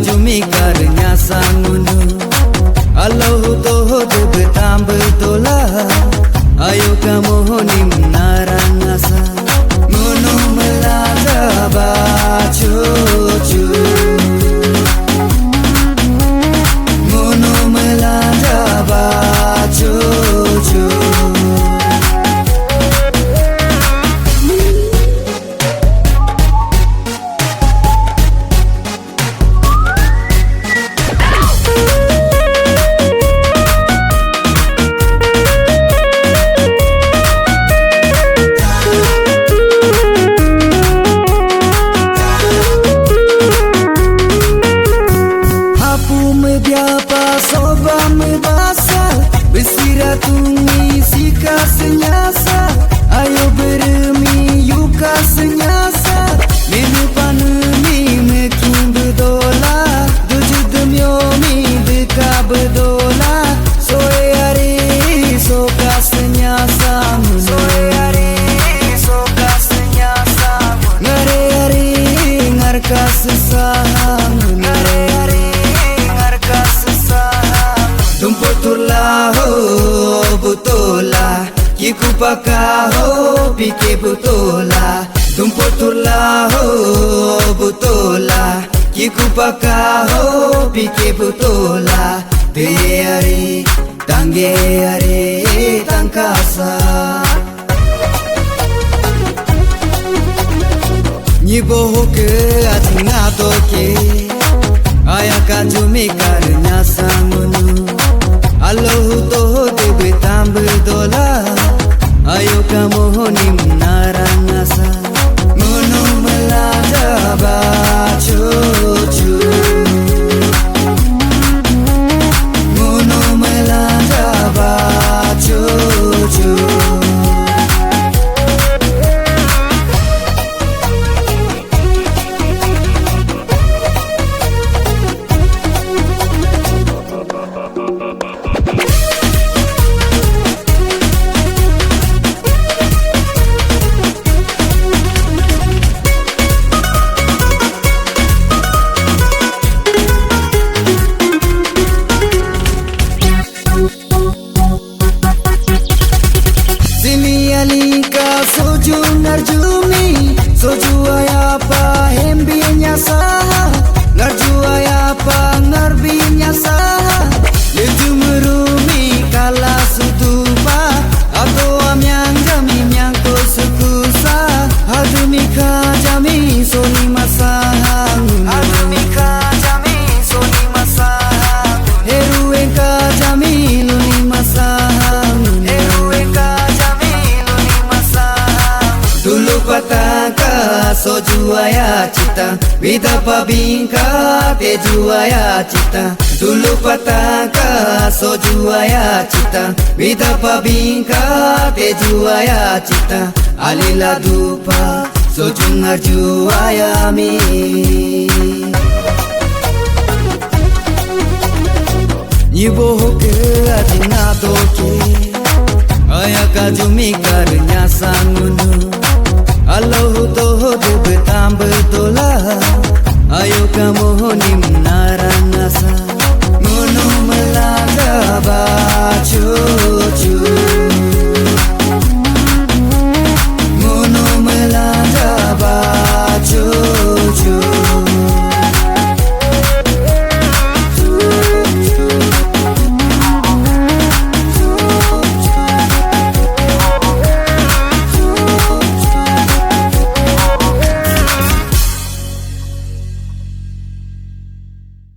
Jumi karnya sangunu Allahu toho betam betulah Ayo kamu nimnarang asa Munu melaga bacucu Munu melaga bacucu Tungi sika senyasa Ayo beremi yuka senyasa Minu panemi mekin bedola Dujud demiomi deka bedola Soe hari soka senyasa Soe hari soka senyasa Ngare hari ngarka sesahang Ngare hari ngarka sesahang Tumputurlah butola kiku pakaho pike butola tumputurlah butola kiku pakaho pike butola deari tanggeari tangkasa nyiboh ke atingato ke ayaka jumi karnya sangunu Allahu toho betam bedola Ayo kamu nimnarang asa Munu melaga bacucu Munu melaga bacucu Soju narjumi soju ayapa hembinya saha narju ayapa ngarbinya saha leju merumi kala sutupa atau amyang jami myang to sukusa adumika jami soni masahang adumika jami soni masahang heruenka jami luni masahang heruenka Dulu pataka soju aya cita Vida pabingka teju aya cita Dulu pataka soju aya cita Vida pabingka teju aya cita Alila dupa soju ngarju ayami Nyiboh ke atinato ke ayaka jumi karnya sangunu Allahu toho betam bedola Ayo kamu nimnarang asa